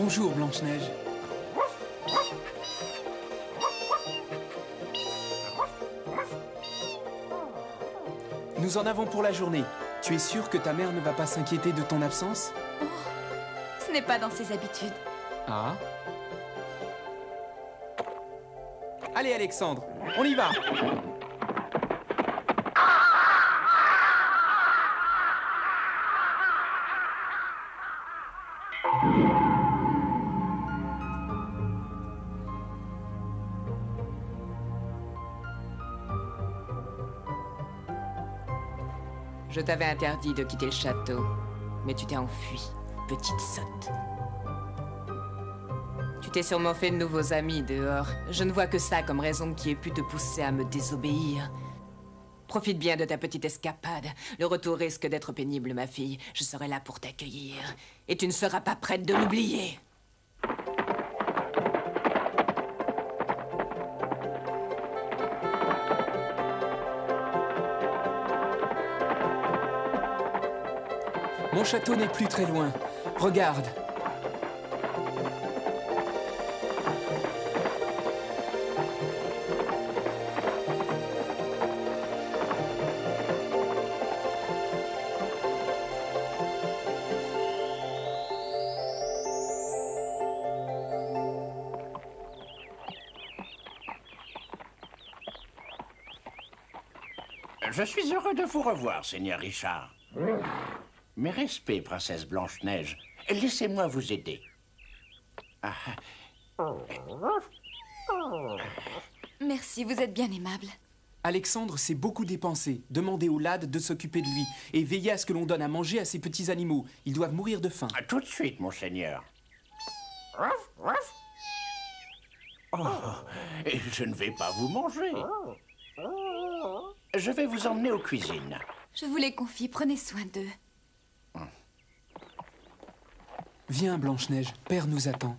Bonjour, Blanche-Neige. Nous en avons pour la journée. Tu es sûre que ta mère ne va pas s'inquiéter de ton absence? Oh, ce n'est pas dans ses habitudes. Ah. Allez, Alexandre, on y va. Je t'avais interdit de quitter le château, mais tu t'es enfui, petite sotte. Tu t'es sûrement fait de nouveaux amis dehors. Je ne vois que ça comme raison qui ait pu te pousser à me désobéir. Profite bien de ta petite escapade. Le retour risque d'être pénible, ma fille. Je serai là pour t'accueillir. Et tu ne seras pas prête de l'oublier. Mon château n'est plus très loin. Regarde. Je suis heureux de vous revoir, Seigneur Richard. Mes respects, princesse Blanche-Neige. Laissez-moi vous aider. Ah. Merci, vous êtes bien aimable. Alexandre s'est beaucoup dépensé. Demandez aux lads de s'occuper de lui et veillez à ce que l'on donne à manger à ces petits animaux. Ils doivent mourir de faim. Tout de suite, mon seigneur. Oh, et je ne vais pas vous manger. Je vais vous emmener aux cuisines. Je vous les confie, prenez soin d'eux. Viens, Blanche-Neige, Père nous attend.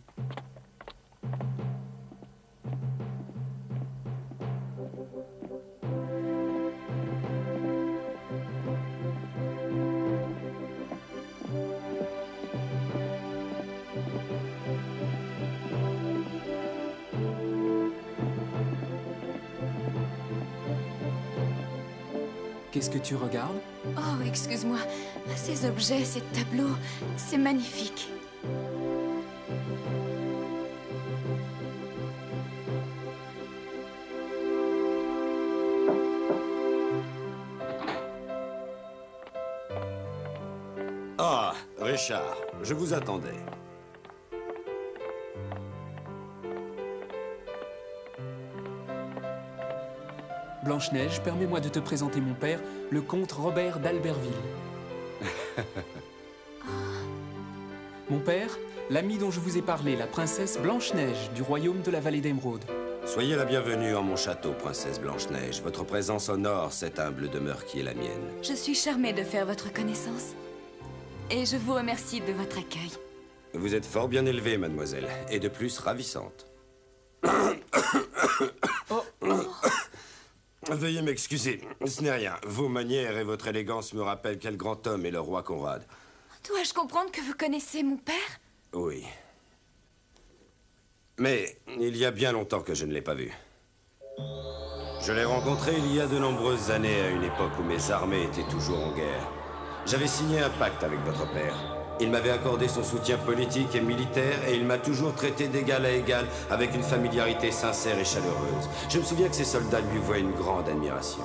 Qu'est-ce que tu regardes? Oh, excuse-moi. Ces objets, ces tableaux, c'est magnifique. Ah, Richard, je vous attendais. Blanche-Neige, permets-moi de te présenter mon père, le comte Robert d'Albertville. Mon père, l'ami dont je vous ai parlé, la princesse Blanche-Neige du royaume de la vallée d'Émeraude. Soyez la bienvenue en mon château, princesse Blanche-Neige. Votre présence honore cette humble demeure qui est la mienne. Je suis charmée de faire votre connaissance. Et je vous remercie de votre accueil. Vous êtes fort bien élevée, mademoiselle, et de plus ravissante. Veuillez m'excuser, ce n'est rien. Vos manières et votre élégance me rappellent quel grand homme est le roi Conrad. Dois-je comprendre que vous connaissez mon père? Oui. Mais il y a bien longtemps que je ne l'ai pas vu. Je l'ai rencontré il y a de nombreuses années, à une époque où mes armées étaient toujours en guerre. J'avais signé un pacte avec votre père. Il m'avait accordé son soutien politique et militaire et il m'a toujours traité d'égal à égal avec une familiarité sincère et chaleureuse. Je me souviens que ses soldats lui voient une grande admiration.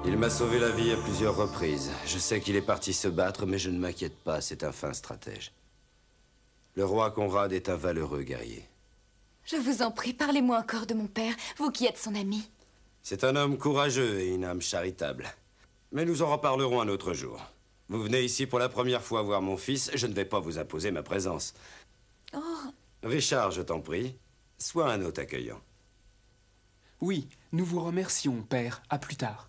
Il m'a sauvé la vie à plusieurs reprises. Je sais qu'il est parti se battre, mais je ne m'inquiète pas, c'est un fin stratège. Le roi Conrad est un valeureux guerrier. Je vous en prie, parlez-moi encore de mon père, vous qui êtes son ami. C'est un homme courageux et une âme charitable. Mais nous en reparlerons un autre jour. Vous venez ici pour la première fois voir mon fils, je ne vais pas vous imposer ma présence. Oh. Richard, je t'en prie, sois un hôte accueillant. Oui, nous vous remercions, père. À plus tard.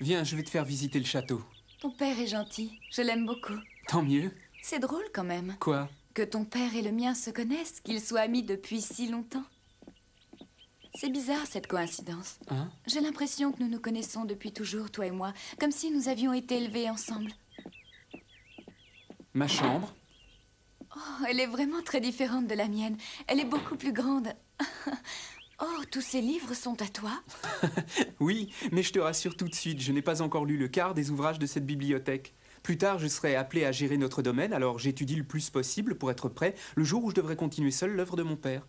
Viens, je vais te faire visiter le château. Ton père est gentil, je l'aime beaucoup. Tant mieux. C'est drôle quand même. Quoi? Que ton père et le mien se connaissent, qu'ils soient amis depuis si longtemps. C'est bizarre, cette coïncidence. Hein? J'ai l'impression que nous nous connaissons depuis toujours, toi et moi, comme si nous avions été élevés ensemble. Ma chambre? Oh, elle est vraiment très différente de la mienne. Elle est beaucoup plus grande. Oh, tous ces livres sont à toi? Oui, mais je te rassure tout de suite, je n'ai pas encore lu le quart des ouvrages de cette bibliothèque. Plus tard, je serai appelé à gérer notre domaine, alors j'étudie le plus possible pour être prêt le jour où je devrais continuer seul l'œuvre de mon père.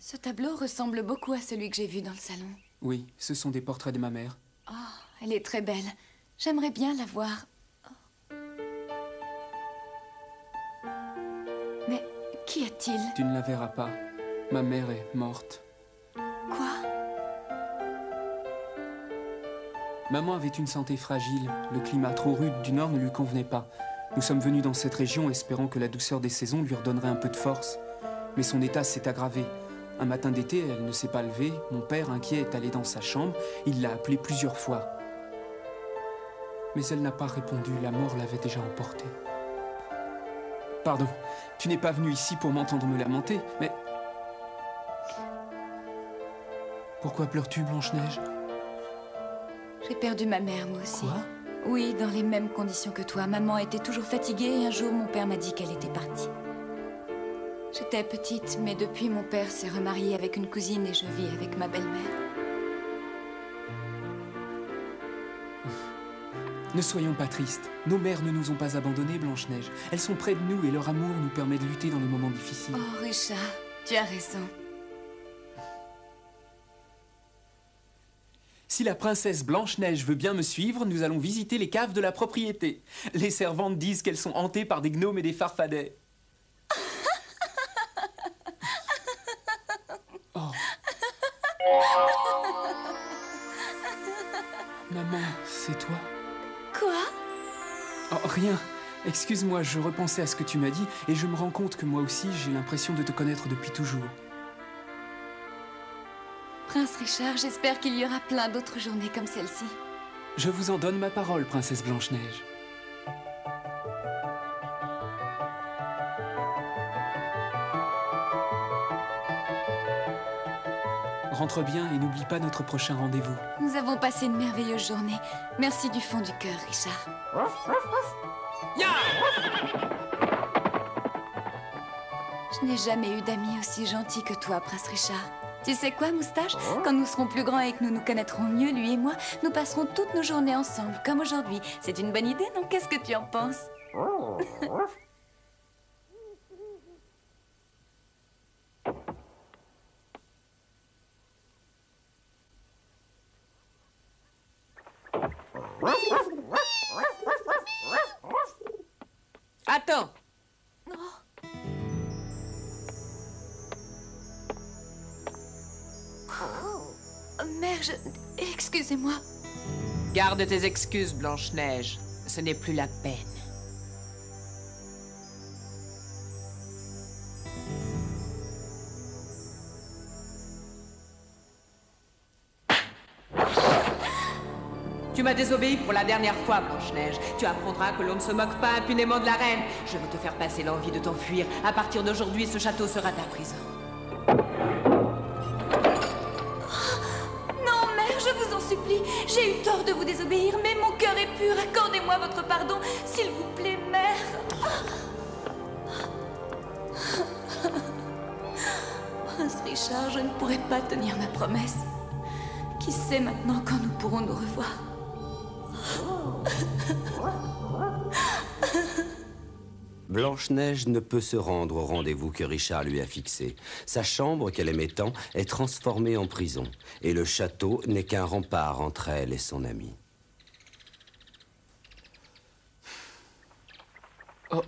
Ce tableau ressemble beaucoup à celui que j'ai vu dans le salon. Oui, ce sont des portraits de ma mère. Oh, elle est très belle. J'aimerais bien la voir. Oh. Mais qu'y a-t-il? Tu ne la verras pas. Ma mère est morte. Quoi? Maman avait une santé fragile. Le climat trop rude du nord ne lui convenait pas. Nous sommes venus dans cette région espérant que la douceur des saisons lui redonnerait un peu de force. Mais son état s'est aggravé. Un matin d'été, elle ne s'est pas levée. Mon père, inquiet, est allé dans sa chambre. Il l'a appelée plusieurs fois. Mais elle n'a pas répondu. La mort l'avait déjà emportée. Pardon, tu n'es pas venu ici pour m'entendre me lamenter, mais... Pourquoi pleures-tu, Blanche-Neige? J'ai perdu ma mère, moi aussi. Quoi? Oui, dans les mêmes conditions que toi. Maman était toujours fatiguée et un jour, mon père m'a dit qu'elle était partie. J'étais petite, mais depuis, mon père s'est remarié avec une cousine et je vis avec ma belle-mère. Ne soyons pas tristes. Nos mères ne nous ont pas abandonnés, Blanche-Neige. Elles sont près de nous et leur amour nous permet de lutter dans les moments difficiles. Oh, Richard, tu as raison. Si la princesse Blanche-Neige veut bien me suivre, nous allons visiter les caves de la propriété. Les servantes disent qu'elles sont hantées par des gnomes et des farfadets. Oh. Maman, c'est toi? Quoi? Oh, rien. Excuse-moi, je repensais à ce que tu m'as dit et je me rends compte que moi aussi, j'ai l'impression de te connaître depuis toujours. Prince Richard, j'espère qu'il y aura plein d'autres journées comme celle-ci. Je vous en donne ma parole, princesse Blanche-Neige. Rentre bien et n'oublie pas notre prochain rendez-vous. Nous avons passé une merveilleuse journée. Merci du fond du cœur, Richard. Je n'ai jamais eu d'amis aussi gentils que toi, Prince Richard. Tu sais quoi, Moustache? Quand nous serons plus grands et que nous nous connaîtrons mieux, lui et moi, nous passerons toutes nos journées ensemble, comme aujourd'hui. C'est une bonne idée, non? Qu'est-ce que tu en penses? Attends! Mère, excusez-moi. Garde tes excuses, Blanche-Neige. Ce n'est plus la peine. Tu m'as désobéi pour la dernière fois, Blanche-Neige. Tu apprendras que l'on ne se moque pas impunément de la reine. Je vais te faire passer l'envie de t'enfuir. À partir d'aujourd'hui, ce château sera ta prison. Non, mère, je vous en supplie. J'ai eu tort de vous désobéir, mais mon cœur est pur. Accordez-moi votre pardon, s'il vous plaît, mère. Prince Richard, je ne pourrai pas tenir ma promesse. Qui sait maintenant quand nous pourrons nous revoir? Blanche-Neige ne peut se rendre au rendez-vous que Richard lui a fixé. Sa chambre, qu'elle aimait tant, est transformée en prison. Et le château n'est qu'un rempart entre elle et son ami. Oh,